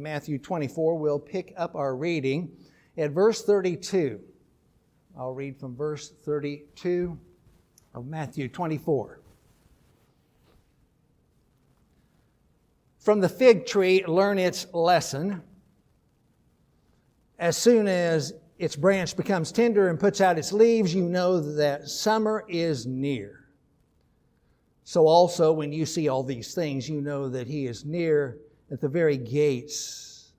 in Matthew 24. We'll pick up our reading at verse 32. I'll read from verse 32 of Matthew 24. From the fig tree, learn its lesson. As soon as its branch becomes tender and puts out its leaves, you know that summer is near. So also, when you see all these things, you know that He is near at the very gates.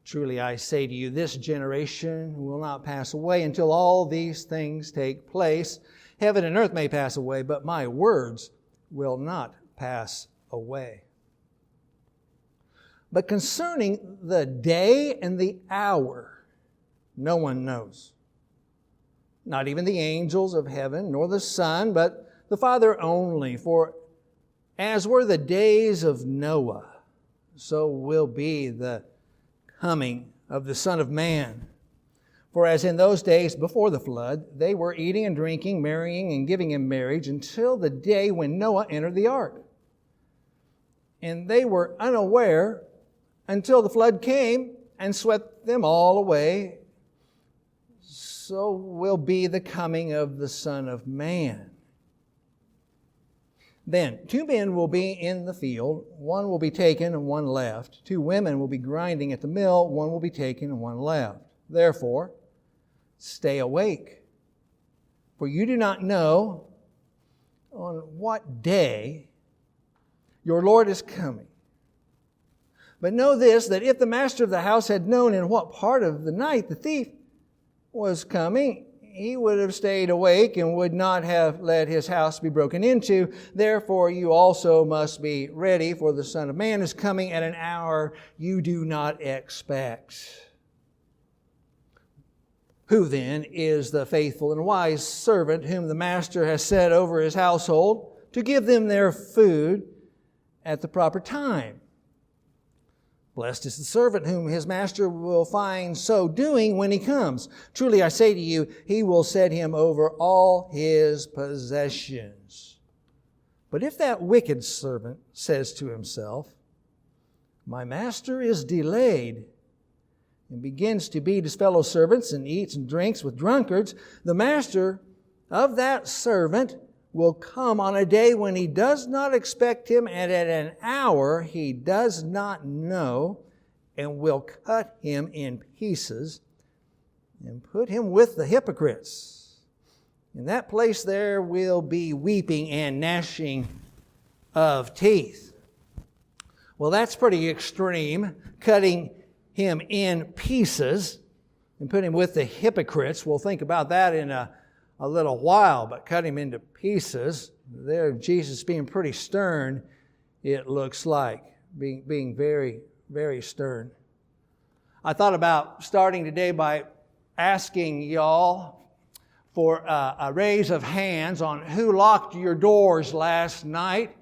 Truly, I say to you, this generation will not pass away until all these things take place. Heaven and earth may pass away, but my words will not pass away. But concerning the day and the hour, no one knows. Not even the angels of heaven, nor the Son, but the Father only. For as were the days of Noah, so will be the coming of the Son of Man. For as in those days before the flood, they were eating and drinking, marrying and giving in marriage until the day when Noah entered the ark. And they were unaware until the flood came and swept them all away. So will be the coming of the Son of Man. Then 2 men will be in the field, one will be taken and one left. 2 women will be grinding at the mill, one will be taken and one left. Therefore, stay awake, for you do not know on what day your Lord is coming. But know this, that if the master of the house had known in what part of the night the thief was coming, he would have stayed awake and would not have let his house be broken into. Therefore, you also must be ready, for the Son of Man is coming at an hour you do not expect. Who then is the faithful and wise servant whom the master has set over his household to give them their food at the proper time? Blessed is the servant whom his master will find so doing when he comes. Truly I say to you, he will set him over all his possessions. But if that wicked servant says to himself, my master is delayed, and begins to beat his fellow servants and eats and drinks with drunkards, the master of that servant will come on a day when he does not expect him, and at an hour he does not know, and will cut him in pieces and put him with the hypocrites. In that place there will be weeping and gnashing of teeth. Well, that's pretty extreme, cutting him in pieces and put him with the hypocrites. We'll think about that in a little while, but cut him into pieces. There, Jesus being pretty stern, it looks like, being very, very stern. I thought about starting today by asking y'all for a raise of hands on who locked your doors last night.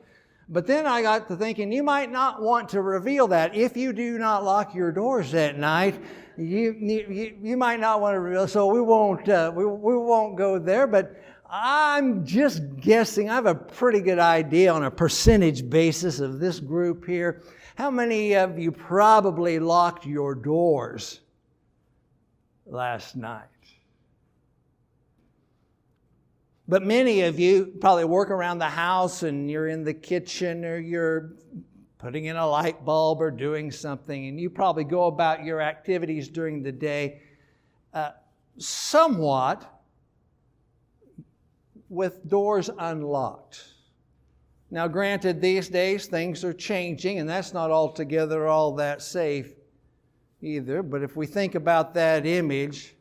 But then I got to thinking, you might not want to reveal that. If you do not lock your doors that night, you might not want to reveal. So we won't go there. But I'm just guessing. I have a pretty good idea on a percentage basis of this group here. How many of you probably locked your doors last night? But many of you probably work around the house and you're in the kitchen or you're putting in a light bulb or doing something, and you probably go about your activities during the day somewhat with doors unlocked. Now, granted, these days things are changing, and that's not altogether all that safe either. But if we think about that image,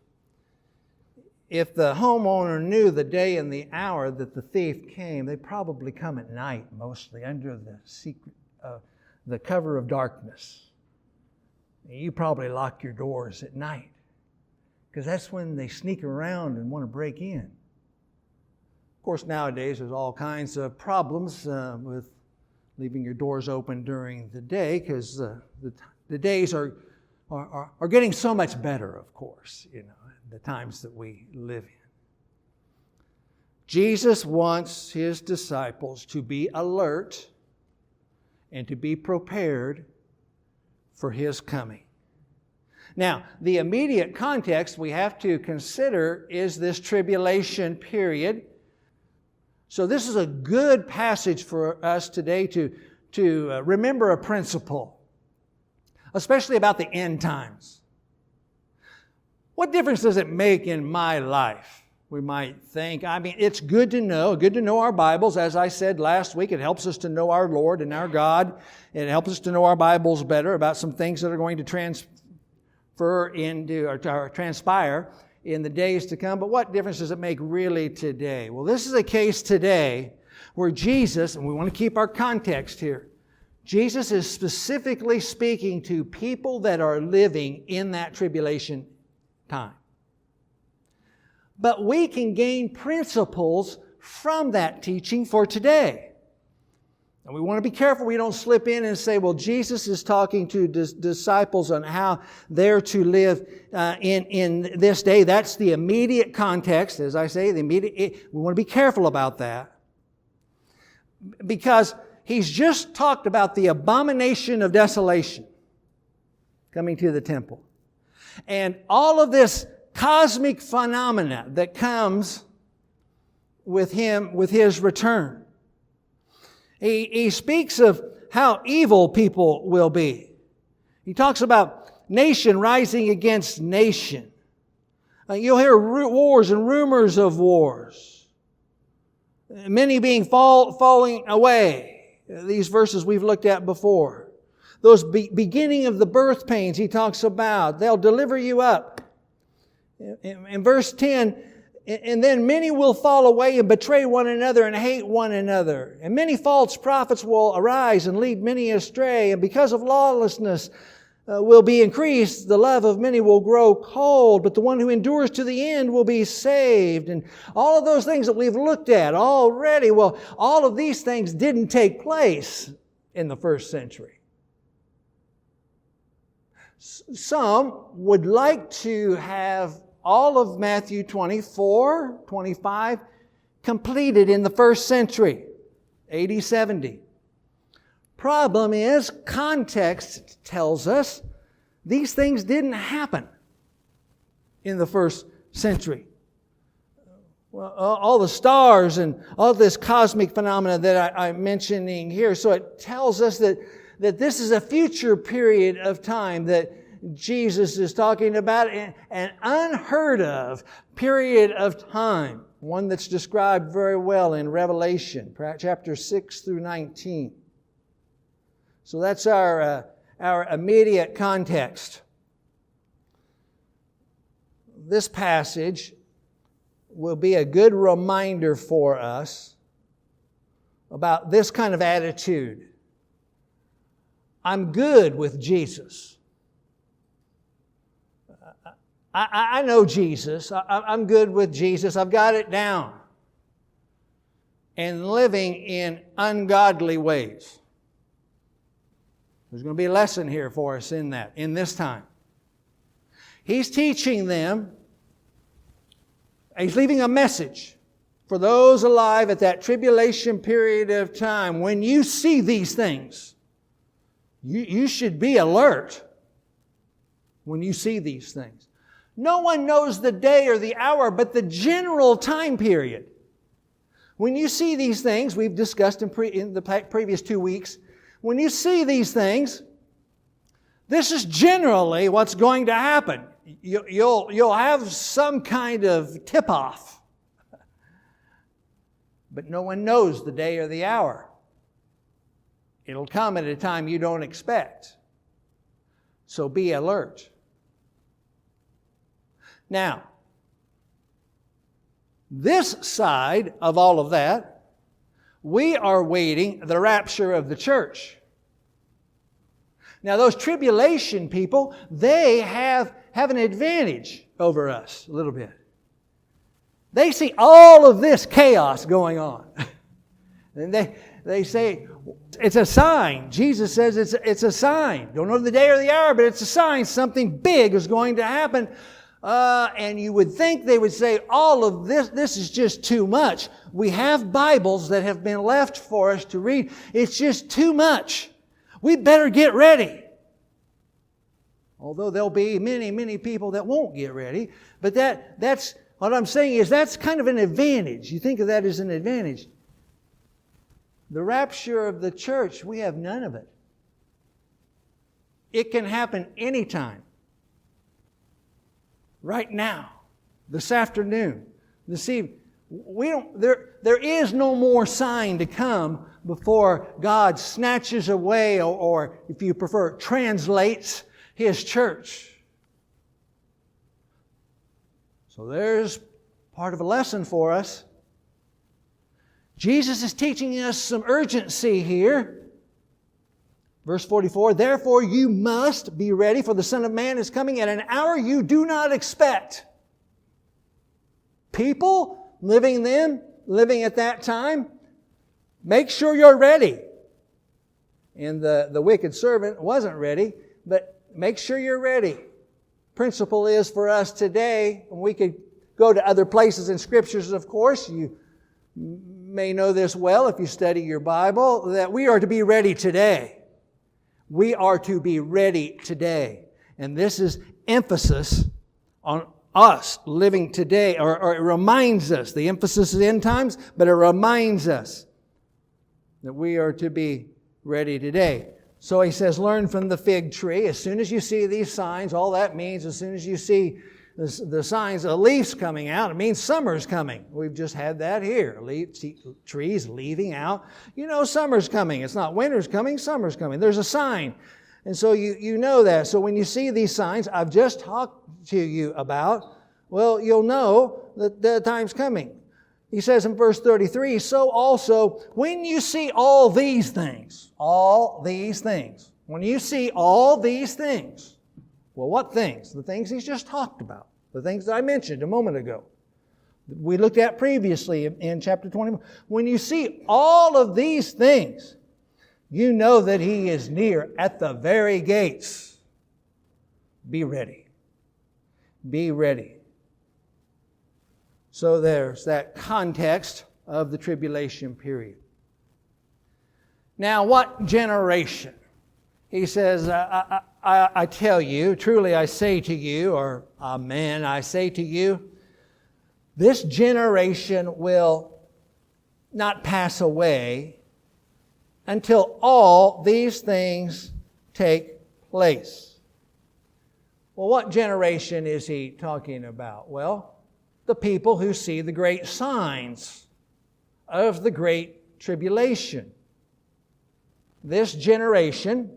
if the homeowner knew the day and the hour that the thief came, they probably come at night, mostly under the cover of darkness. You probably lock your doors at night, because that's when they sneak around and want to break in. Of course, nowadays there's all kinds of problems with leaving your doors open during the day, because the days are getting so much better, of course, the times that we live in. Jesus wants his disciples to be alert and to be prepared for His coming. Now, the immediate context we have to consider is this tribulation period. So this is a good passage for us today to remember a principle, especially about the end times. What difference does it make in my life? We might think. I mean, it's good to know our Bibles. As I said last week, it helps us to know our Lord and our God. It helps us to know our Bibles better about some things that are going to transpire in the days to come. But what difference does it make really today? Well, this is a case today where Jesus, and we want to keep our context here, Jesus is specifically speaking to people that are living in that tribulation time. But we can gain principles from that teaching for today. And we want to be careful we don't slip in and say, well, Jesus is talking to disciples on how they're to live in this day. That's the immediate context, as I say. We want to be careful about that. Because He's just talked about the abomination of desolation coming to the temple. And all of this cosmic phenomena that comes with His return. He speaks of how evil people will be. He talks about nation rising against nation. You'll hear wars and rumors of wars. Many being falling away. These verses we've looked at before. Those beginning of the birth pains He talks about. They'll deliver you up. In verse 10, and then many will fall away and betray one another and hate one another. And many false prophets will arise and lead many astray. And because of lawlessness will be increased, the love of many will grow cold. But the one who endures to the end will be saved. And all of those things that we've looked at already, well, all of these things didn't take place in the first century. Some would like to have all of Matthew 24, 25 completed in the first century, AD 70. Problem is, context tells us these things didn't happen in the first century. Well, all the stars and all this cosmic phenomena that I'm mentioning here, so it tells us that this is a future period of time that Jesus is talking about, an unheard of period of time, one that's described very well in Revelation, chapter 6 through 19. So that's our immediate context. This passage will be a good reminder for us about this kind of attitude. I'm good with Jesus. I know Jesus. I'm good with Jesus. I've got it down. And living in ungodly ways. There's going to be a lesson here for us in this time. He's teaching them. He's leaving a message for those alive at that tribulation period of time. When you see these things, you should be alert when you see these things. No one knows the day or the hour, but the general time period. When you see these things, we've discussed in the previous 2 weeks, when you see these things, this is generally what's going to happen. You'll have some kind of tip-off. But no one knows the day or the hour. It'll come at a time you don't expect. So be alert. Now, this side of all of that, we are waiting the rapture of the church. Now, those tribulation people, they have an advantage over us a little bit. They see all of this chaos going on. And they say, it's a sign. Jesus says it's a sign. Don't know the day or the hour, but it's a sign. Something big is going to happen. And you would think they would say, all of this is just too much. We have Bibles that have been left for us to read. It's just too much. We better get ready. Although there'll be many, many people that won't get ready. But that's what I'm saying is that's kind of an advantage. You think of that as an advantage. The rapture of the church, we have none of it. It can happen anytime. Right now. This afternoon. This evening. There is no more sign to come before God snatches away, or if you prefer, translates His church. So there's part of a lesson for us. Jesus is teaching us some urgency here. Verse 44, therefore you must be ready, for the Son of Man is coming at an hour you do not expect. People living at that time, make sure you're ready. And the wicked servant wasn't ready, but make sure you're ready. Principle is for us today, and we could go to other places in Scriptures, of course. You may know this well if you study your Bible, that we are to be ready today. We are to be ready today. And this is emphasis on us living today, or it reminds us. The emphasis is end times, but it reminds us that we are to be ready today. So he says, learn from the fig tree. As soon as you see these signs, all that means, as soon as you see the signs of leaves coming out, it means summer's coming. We've just had that here. Trees leaving out. You know summer's coming. It's not winter's coming, summer's coming. There's a sign. And so you know that. So when you see these signs I've just talked to you about, well, you'll know that the time's coming. He says in verse 33, so also when you see all these things, when you see all these things, well, what things? The things he's just talked about. The things that I mentioned a moment ago. We looked at previously in chapter 21. When you see all of these things, you know that He is near at the very gates. Be ready. Be ready. So there's that context of the tribulation period. Now, what generation? He says, I tell you, truly I say to you, or amen, I say to you, this generation will not pass away until all these things take place. Well, what generation is he talking about? Well, the people who see the great signs of the great tribulation. This generation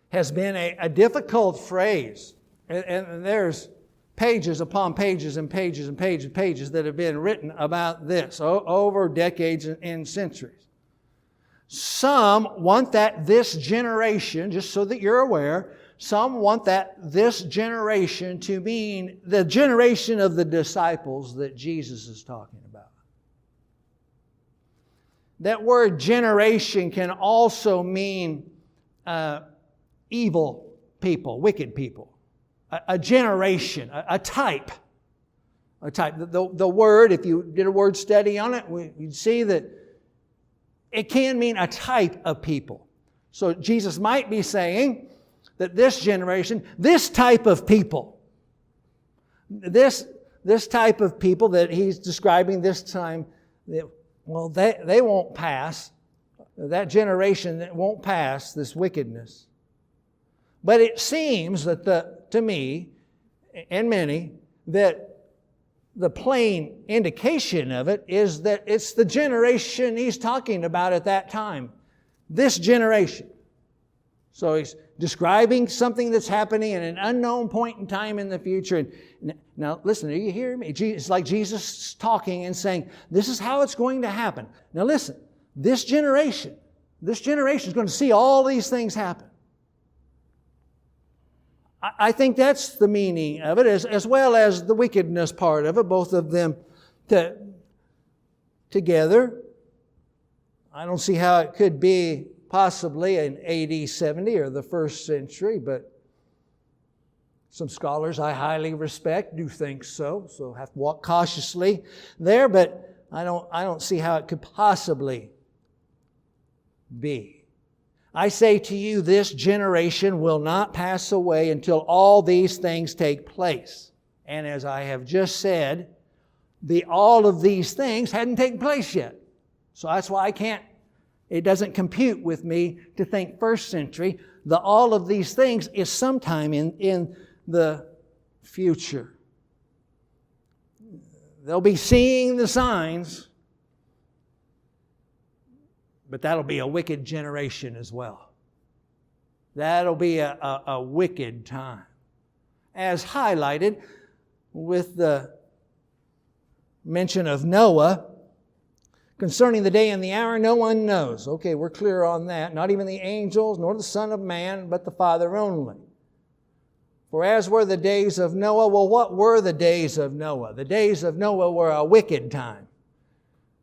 has been a difficult phrase. And there's pages upon pages and pages and pages and pages that have been written about this over decades and centuries. Some want that this generation, just so that you're aware, some want that this generation to mean the generation of the disciples that Jesus is talking about. That word generation can also mean evil people, wicked people. A generation, a type. A type. The word, if you did a word study on it, you'd see that it can mean a type of people. So Jesus might be saying that this generation, this type of people, this type of people that he's describing this time, well, they won't pass. That generation that won't pass this wickedness. But it seems that to me and many that the plain indication of it is that it's the generation he's talking about at that time. This generation. So he's describing something that's happening at an unknown point in time in the future. And now, listen, are you hearing me? It's like Jesus talking and saying, this is how it's going to happen. Now listen, this generation is going to see all these things happen. I think that's the meaning of it, as well as the wickedness part of it, both of them together. I don't see how it could be possibly in AD 70 or the first century, but some scholars I highly respect do think so have to walk cautiously there, but I don't see how it could possibly be. I say to you, this generation will not pass away until all these things take place. And as I have just said, all of these things hadn't taken place yet. So that's why it doesn't compute with me to think first century. All of these things is sometime in the future. They'll be seeing the signs, but that'll be a wicked generation as well. That'll be a wicked time. As highlighted with the mention of Noah, concerning the day and the hour, no one knows. Okay, we're clear on that. Not even the angels, nor the Son of Man, but the Father only. For as were the days of Noah, well, what were the days of Noah? The days of Noah were a wicked time.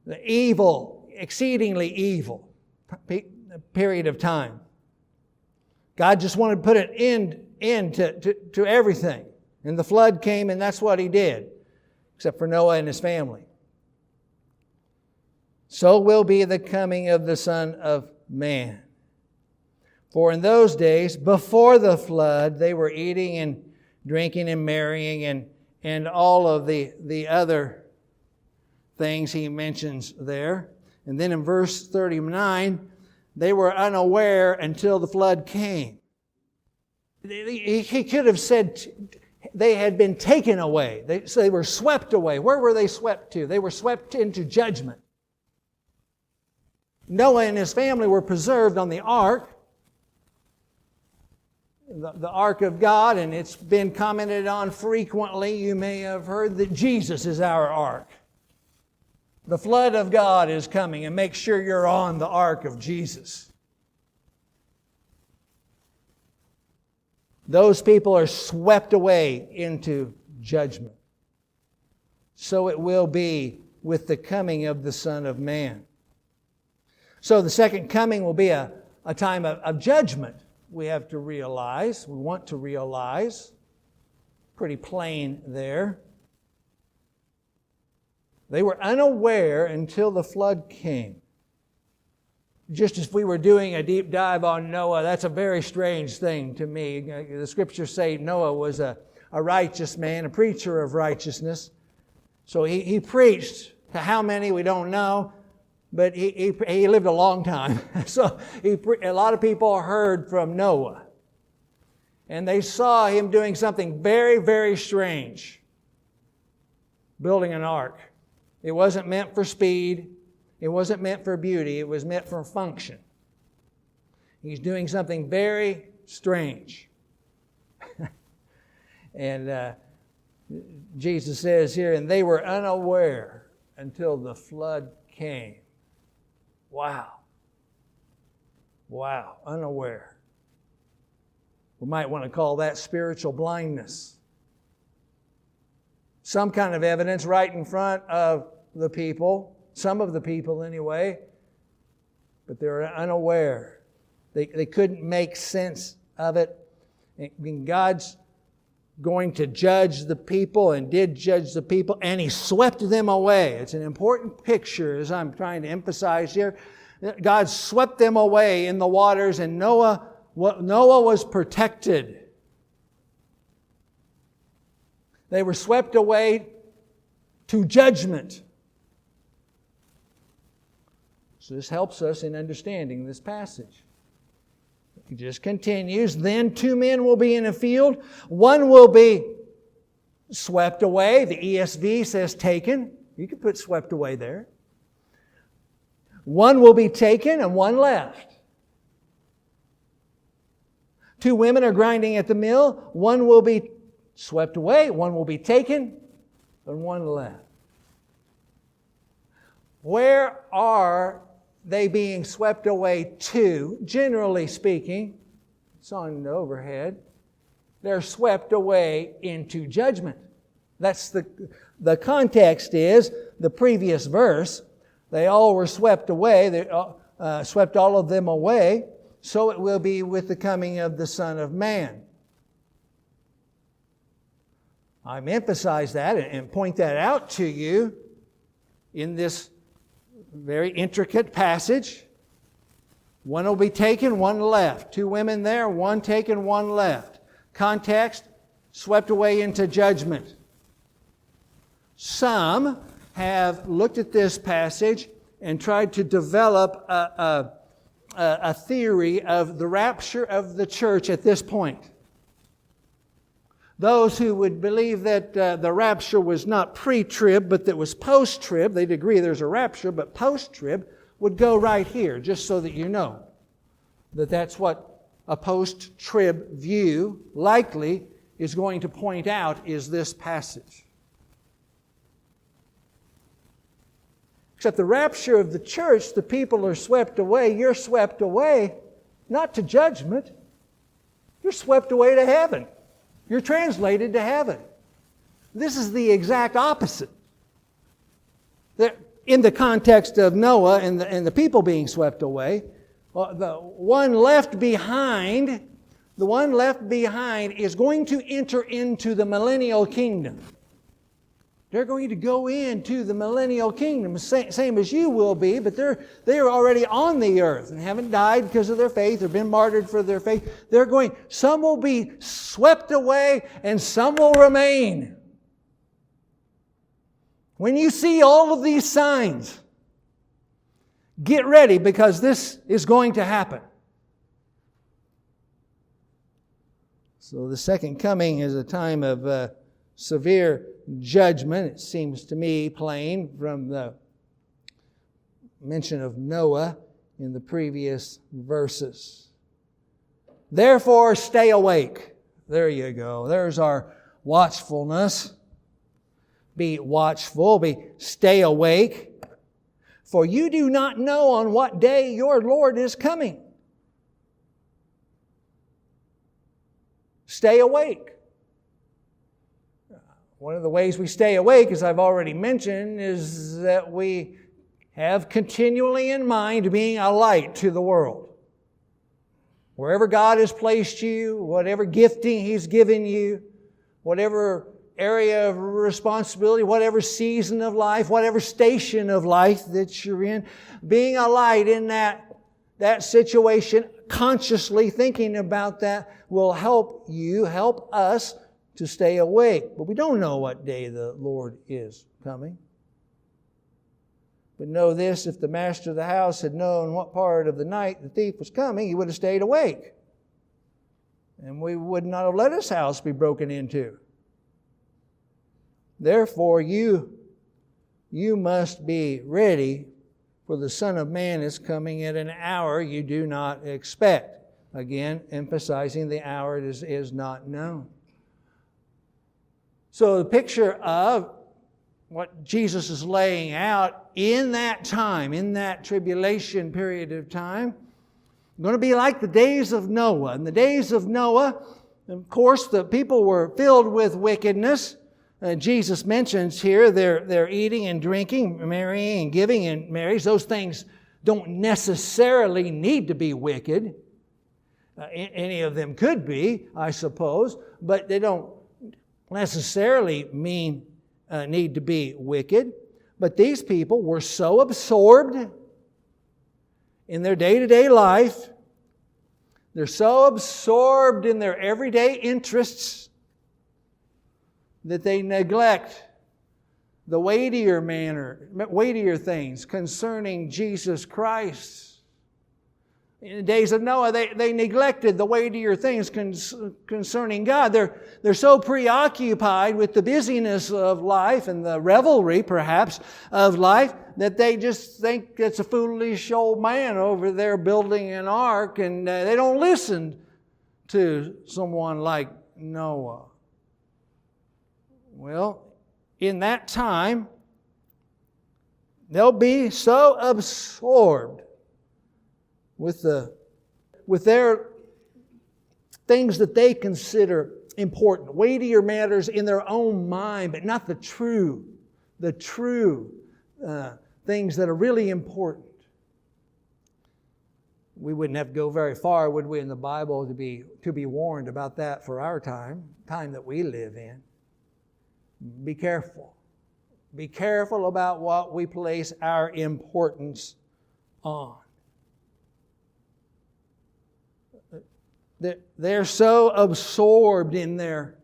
The evil, exceedingly evil period of time. God just wanted to put an end to everything. And the flood came, and that's what He did, except for Noah and his family. So will be the coming of the Son of Man. For in those days, before the flood, they were eating and drinking and marrying and all of the other things he mentions there. And then in verse 39, they were unaware until the flood came. He could have said they had been taken away. They were swept away. Where were they swept to? They were swept into judgment. Noah and his family were preserved on the ark, the ark of God, and it's been commented on frequently. You may have heard that Jesus is our ark. The flood of God is coming, and make sure you're on the ark of Jesus. Those people are swept away into judgment. So it will be with the coming of the Son of Man. So the second coming will be a time of judgment. We have to realize, we want to realize, pretty plain there. They were unaware until the flood came. Just as we were doing a deep dive on Noah, that's a very strange thing to me. The Scriptures say Noah was a righteous man, a preacher of righteousness. So he preached to how many, we don't know. But he lived a long time. So a lot of people heard from Noah. And they saw him doing something very, very strange. Building an ark. It wasn't meant for speed. It wasn't meant for beauty. It was meant for function. He's doing something very strange. And Jesus says here, and they were unaware until the flood came. Wow. Wow. Unaware. We might want to call that spiritual blindness. Some kind of evidence right in front of the people, some of the people anyway, but they're unaware. They couldn't make sense of it. And God's going to judge the people and did judge the people, and He swept them away. It's an important picture, as I'm trying to emphasize here. God swept them away in the waters, and Noah was protected. They were swept away to judgment. So this helps us in understanding this passage. He just continues, then 2 men will be in a field. One will be swept away. The ESV says taken. You can put swept away there. One will be taken and one left. 2 women are grinding at the mill. One will be swept away. One will be taken and one left. Where are they being swept away to, generally speaking? It's on the overhead. They're swept away into judgment. That's the context is the previous verse. They all were swept away. They swept all of them away. So it will be with the coming of the Son of Man. I'm emphasize that and point that out to you in this very intricate passage. One will be taken, one left. 2 women there, one taken, one left. Context, swept away into judgment. Some have looked at this passage and tried to develop a theory of the rapture of the church at this point. Those who would believe that the rapture was not pre-trib, but that was post-trib, they'd agree there's a rapture, but post-trib, would go right here, just so that you know that that's what a post-trib view likely is going to point out is this passage. Except the rapture of the church, the people are swept away. You're swept away, not to judgment. You're swept away to heaven. You're translated to heaven. This is the exact opposite. In the context of Noah and the people being swept away, the one left behind is going to enter into the millennial kingdom. They're going to go into the millennial kingdom, same as you will be, but they're already on the earth and haven't died because of their faith or been martyred for their faith. Some will be swept away and some will remain. When you see all of these signs, get ready because this is going to happen. So the second coming is a time of severe judgment. It seems to me plain from the mention of Noah in the previous verses. Therefore, stay awake. There you go. There's our watchfulness. Be watchful. Stay awake. For you do not know on what day your Lord is coming. Stay awake. One of the ways we stay awake, as I've already mentioned, is that we have continually in mind being a light to the world. Wherever God has placed you, whatever gifting He's given you, whatever area of responsibility, whatever season of life, whatever station of life that you're in, being a light in that situation, consciously thinking about that will help us to stay awake. But we don't know what day the Lord is coming. But know this, if the master of the house had known what part of the night the thief was coming, he would have stayed awake. And we would not have let his house be broken into. Therefore, you must be ready, for the Son of Man is coming at an hour you do not expect. Again, emphasizing the hour is not known. So the picture of what Jesus is laying out in that time, in that tribulation period of time, going to be like the days of Noah. In the days of Noah, of course, the people were filled with wickedness. Jesus mentions here they're eating and drinking, marrying and giving in marriage. Those things don't necessarily need to be wicked. Any of them could be, I suppose, but they don't necessarily need to be wicked. But these people were so absorbed in their day-to-day life, they're so absorbed in their everyday interests that they neglect the weightier things concerning Jesus Christ. In the days of Noah, they neglected the weightier things concerning God. They're so preoccupied with the busyness of life and the revelry, perhaps, of life, that they just think it's a foolish old man over there building an ark, and they don't listen to someone like Noah. Well, in that time, they'll be so absorbed with their things that they consider important, weightier matters in their own mind, but not the true things that are really important. We wouldn't have to go very far, would we, in the Bible to be warned about that for our time that we live in. Be careful. Be careful about what we place our importance on. They're so absorbed in their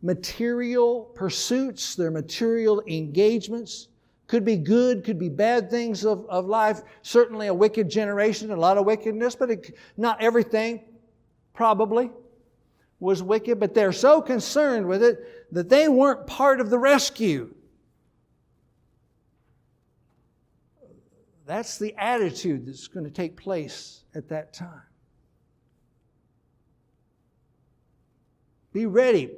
material pursuits, their material engagements. Could be good, could be bad things of life. Certainly a wicked generation, a lot of wickedness, but not everything probably was wicked. But they're so concerned with it that they weren't part of the rescue. That's the attitude that's going to take place at that time. Be ready.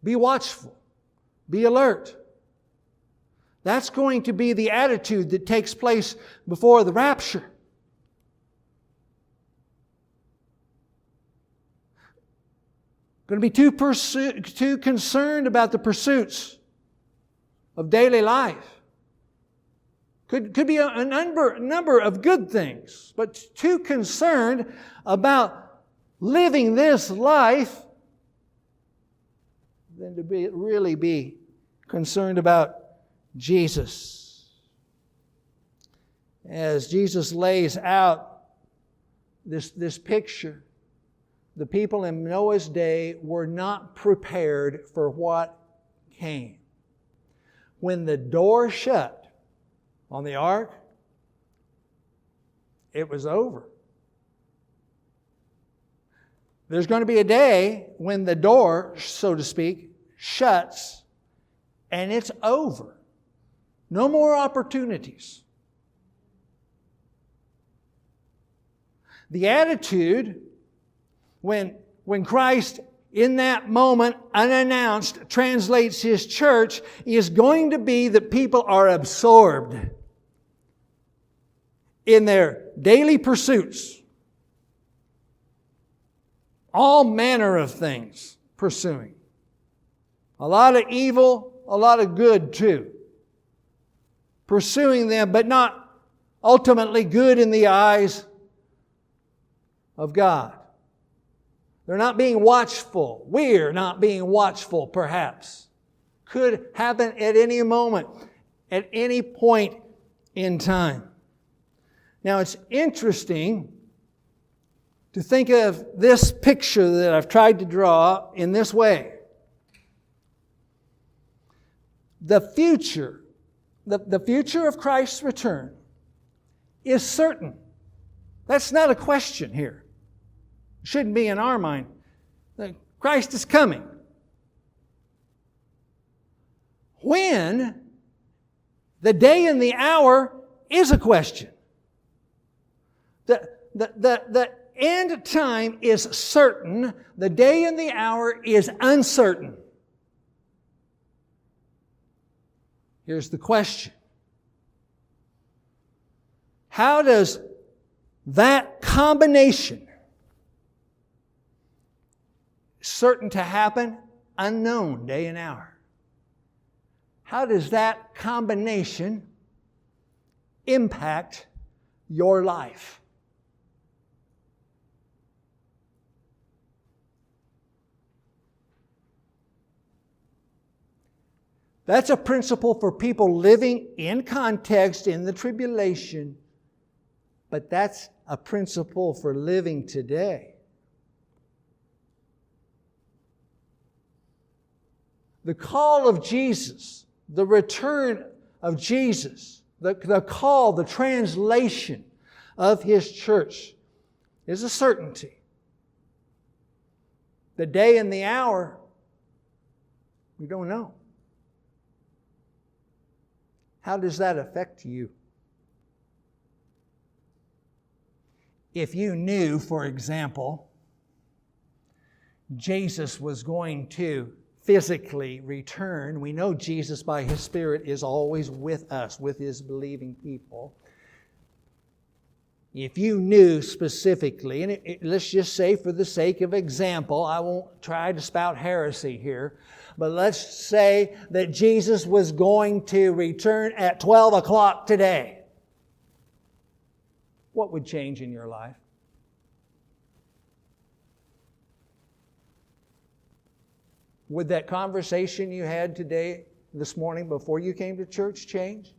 Be watchful. Be alert. That's going to be the attitude that takes place before the rapture. Going to be too concerned about the pursuits of daily life. Could be a number of good things, but too concerned about living this life than to really be concerned about Jesus. As Jesus lays out this picture, the people in Noah's day were not prepared for what came. When the door shut on the ark, it was over. There's going to be a day when the door, so to speak, shuts and it's over. No more opportunities. The attitude when Christ in that moment, unannounced, translates His church is going to be that people are absorbed in their daily pursuits. All manner of things pursuing. A lot of evil, a lot of good too. Pursuing them, but not ultimately good in the eyes of God. They're not being watchful. We're not being watchful, perhaps. Could happen at any moment, at any point in time. Now, it's interesting to think of this picture that I've tried to draw in this way. The future of Christ's return is certain. That's not a question here. It shouldn't be in our mind. Christ is coming. When? The day and the hour is a question. The end time is certain. The day and the hour is uncertain. Here's the question. How does that combination, certain to happen, unknown day and hour, how does that combination impact your life? That's a principle for people living in context in the tribulation, but that's a principle for living today. The call of Jesus, the return of Jesus, the call, the translation of His church is a certainty. The day and the hour, we don't know. How does that affect you? If you knew, for example, Jesus was going to physically return, we know Jesus by His Spirit is always with us, with His believing people. If you knew specifically, and let's just say for the sake of example, I won't try to spout heresy here, but let's say that Jesus was going to return at 12 o'clock today. What would change in your life? Would that conversation you had today, this morning, before you came to church change?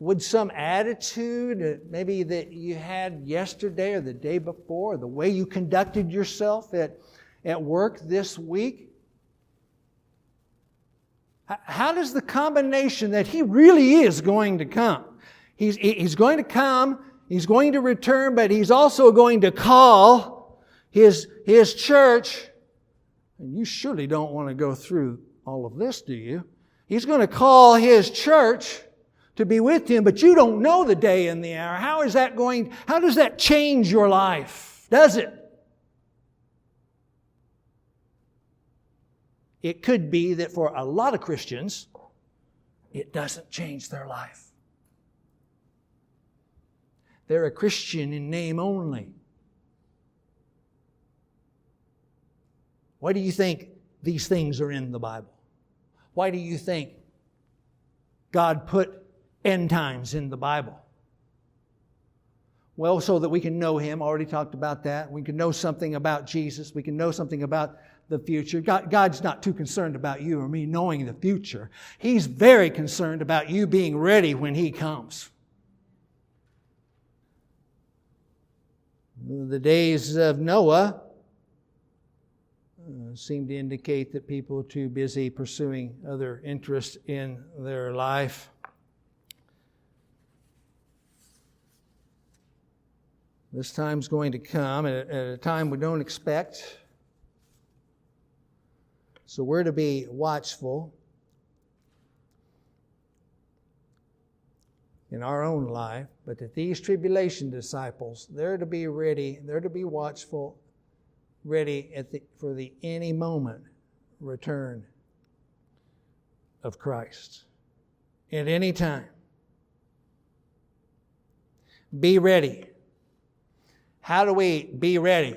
would some attitude maybe that you had yesterday or the day before, the way you conducted yourself at work this week, how does the combination that He really is going to come? He's going to come, He's going to return, but He's also going to call His church. And you surely don't want to go through all of this, do you? He's going to call His church to be with Him, but you don't know the day and the hour. How does that change your life? Does it? It could be that for a lot of Christians, it doesn't change their life. They're a Christian in name only. Why do you think these things are in the Bible? Why do you think God put end times in the Bible? Well, so that we can know Him. I already talked about that. We can know something about Jesus. We can know something about the future. God's not too concerned about you or me knowing the future. He's very concerned about you being ready when He comes. The days of Noah seem to indicate that people are too busy pursuing other interests in their life. This time's going to come at a time we don't expect. So we're to be watchful in our own life, but that these tribulation disciples, they're to be ready, they're to be watchful, ready for the any moment return of Christ. At any time. Be ready. How do we be ready?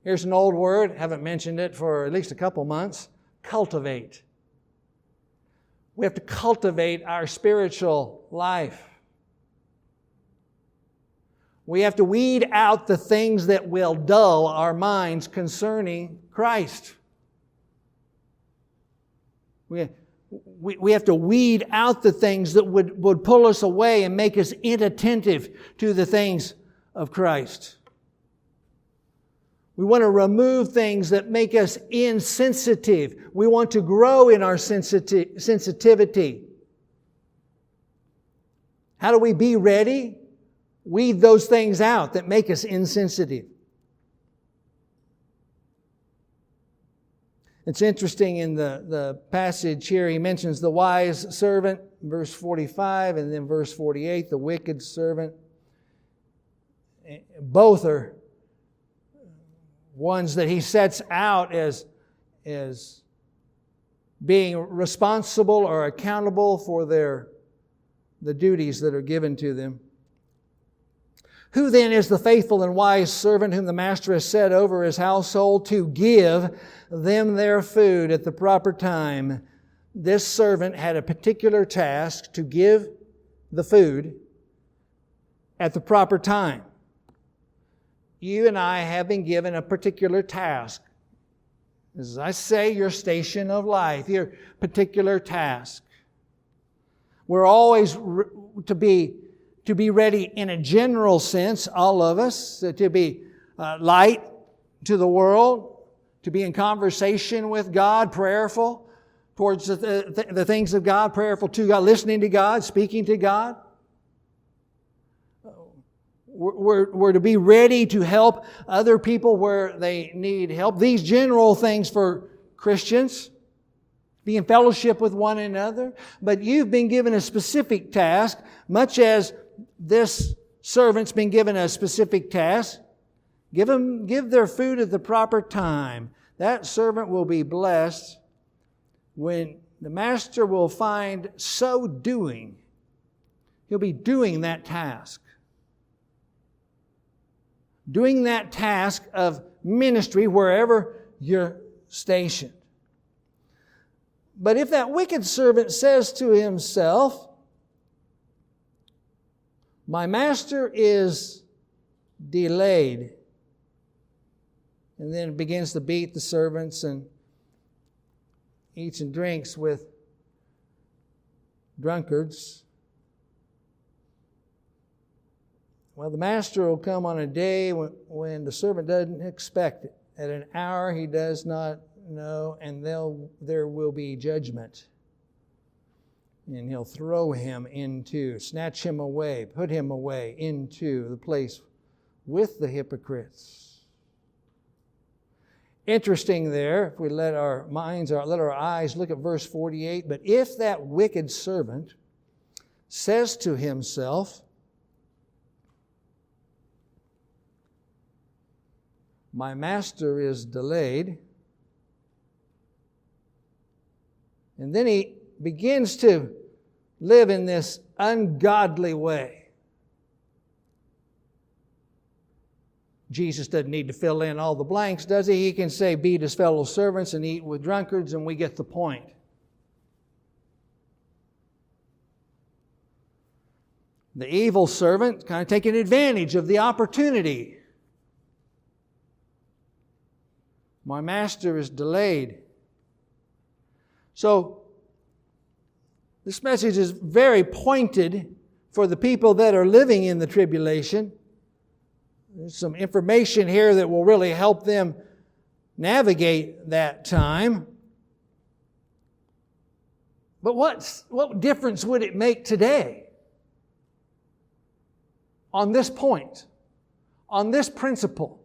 Here's an old word, haven't mentioned it for at least a couple months. Cultivate. We have to cultivate our spiritual life. We have to weed out the things that will dull our minds concerning Christ. We have to weed out the things that would pull us away and make us inattentive to the things of Christ. We want to remove things that make us insensitive. We want to grow in our sensitivity. How do we be ready? Weed those things out that make us insensitive. It's interesting in the passage here, he mentions the wise servant, verse 45, and then verse 48, the wicked servant. Both are ones that he sets out as being responsible or accountable for the duties that are given to them. Who then is the faithful and wise servant whom the master has set over his household to give them their food at the proper time? This servant had a particular task to give the food at the proper time. You and I have been given a particular task. As I say, your station of life, your particular task. We're always to be ready in a general sense, all of us, to be light to the world, to be in conversation with God, prayerful towards the things of God, prayerful to God, listening to God, speaking to God. We're to be ready to help other people where they need help. These general things for Christians, be in fellowship with one another. But you've been given a specific task, much as this servant's been given a specific task. Give their food at the proper time. That servant will be blessed when the master will find so doing. He'll be doing that task. Doing that task of ministry wherever you're stationed. But if that wicked servant says to himself, my master is delayed, and then begins to beat the servants and eats and drinks with drunkards, Well, the master will come on a day when the servant doesn't expect it, at an hour he does not know, and there will be judgment. And he'll throw him snatch him away, put him away into the place with the hypocrites. Interesting there, if we let our eyes look at verse 48. But if that wicked servant says to himself, my master is delayed, and then he begins to live in this ungodly way. Jesus doesn't need to fill in all the blanks, does he? He can say, beat his fellow servants and eat with drunkards, and we get the point. The evil servant kind of taking advantage of the opportunity. My master is delayed. So, this message is very pointed for the people that are living in the tribulation. There's some information here that will really help them navigate that time. But what difference would it make today on this point, on this principle?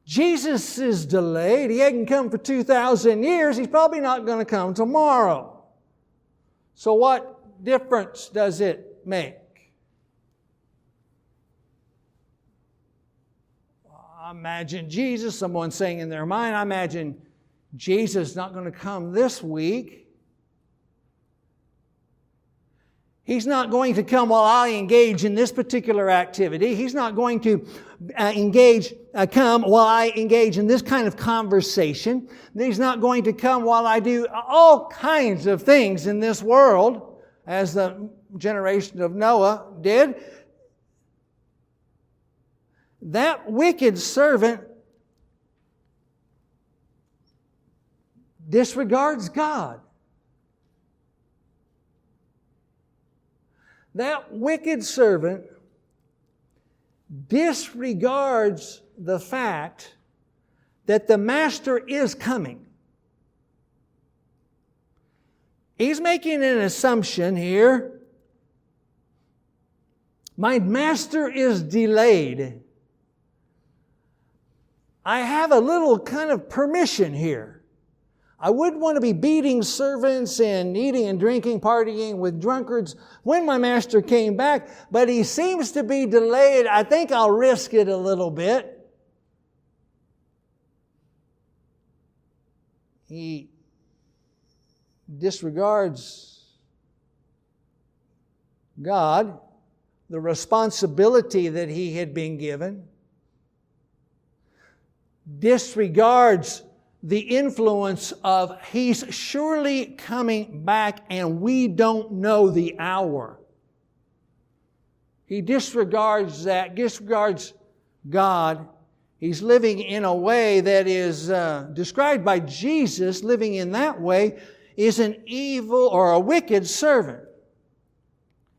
Jesus is delayed. He hadn't come for 2,000 years. He's probably not going to come tomorrow. So what difference does it make? I imagine Jesus, someone saying in their mind, I imagine Jesus is not going to come this week. He's not going to come while I engage in this particular activity. He's not going to come while I engage in this kind of conversation. He's not going to come while I do all kinds of things in this world, as the generation of Noah did. That wicked servant disregards God. That wicked servant disregards the fact that the master is coming. He's making an assumption here. My master is delayed. I have a little kind of permission here. I wouldn't want to be beating servants and eating and drinking, partying with drunkards when my master came back, but he seems to be delayed. I think I'll risk it a little bit. He disregards God, the responsibility that he had been given, disregards the influence of he's surely coming back and we don't know the hour. He disregards that, disregards God. He's living in a way that is described by Jesus. Living in that way is an evil or a wicked servant.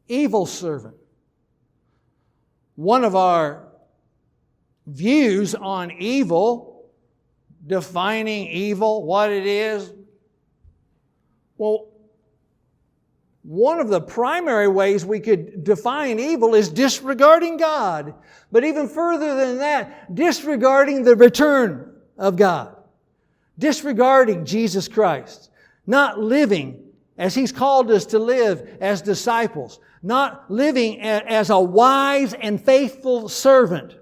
Evil servant. One of our views on evil, defining evil, what it is. Well, one of the primary ways we could define evil is disregarding God. But even further than that, disregarding the return of God. Disregarding Jesus Christ. Not living as He's called us to live as disciples. Not living as a wise and faithful servant.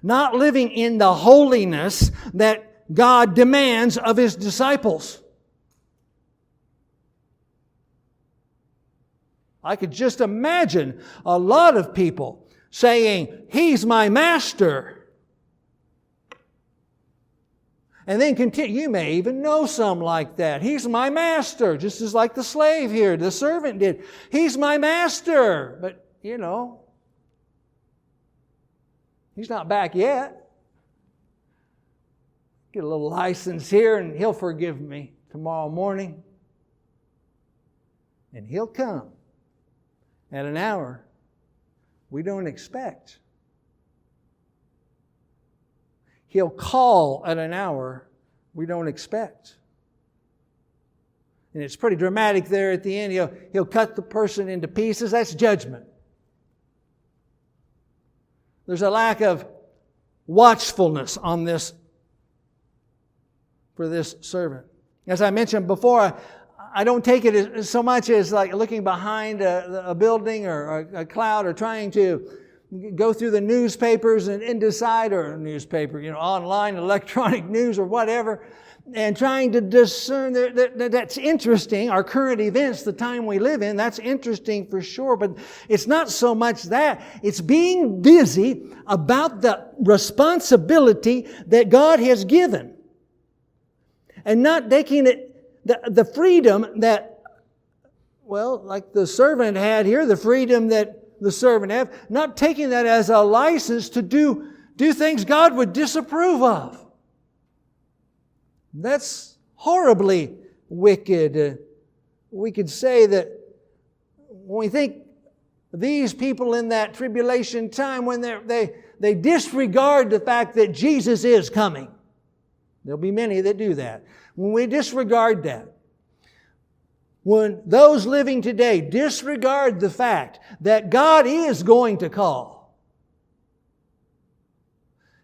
Not living in the holiness that God demands of His disciples. I could just imagine a lot of people saying, He's my master. And then continue. You may even know some like that. He's my master, just as like the slave here, the servant did. He's my master. But, He's not back yet. Get a little license here and He'll forgive me tomorrow morning. And He'll come. at an hour we don't expect. He'll call at an hour we don't expect. And it's pretty dramatic there at the end. He'll cut the person into pieces. That's judgment. There's a lack of watchfulness on this for this servant. As I mentioned before, I don't take it so much as like looking behind a building or a cloud or trying to go through the newspapers and decide, or a newspaper, online, electronic news or whatever, and trying to discern that's interesting. Our current events, the time we live in, that's interesting for sure. But it's not so much that. It's being busy about the responsibility that God has given. And not taking it, the freedom that, like the servant had here, the freedom that the servant had, not taking that as a license to do things God would disapprove of. That's horribly wicked. We could say that when we think these people in that tribulation time, when they disregard the fact that Jesus is coming. There'll be many that do that. When we disregard that, when those living today disregard the fact that God is going to call,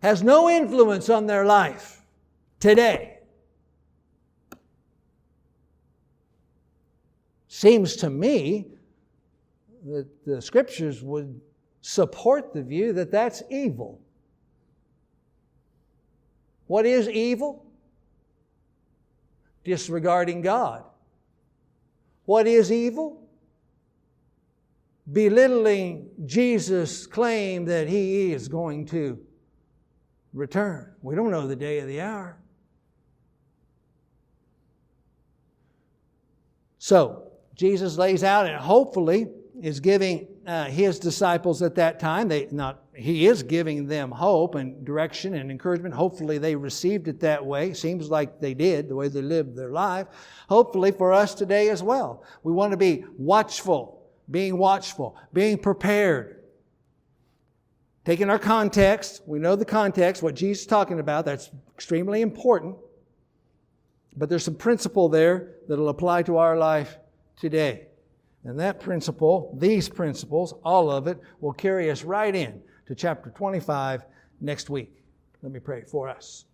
has no influence on their life today, seems to me that the Scriptures would support the view that that's evil. What is evil? Disregarding God. What is evil? Belittling Jesus' claim that He is going to return. We don't know the day or the hour. So, Jesus lays out and hopefully is giving His disciples at that time, He is giving them hope and direction and encouragement. Hopefully they received it that way. Seems like they did, the way they lived their life. Hopefully for us today as well. We want to be watchful, being prepared. Taking our context, we know the context, what Jesus is talking about, that's extremely important. But there's some principle there that will apply to our life today. And that principle, these principles, all of it, will carry us right in to chapter 25 next week. Let me pray for us.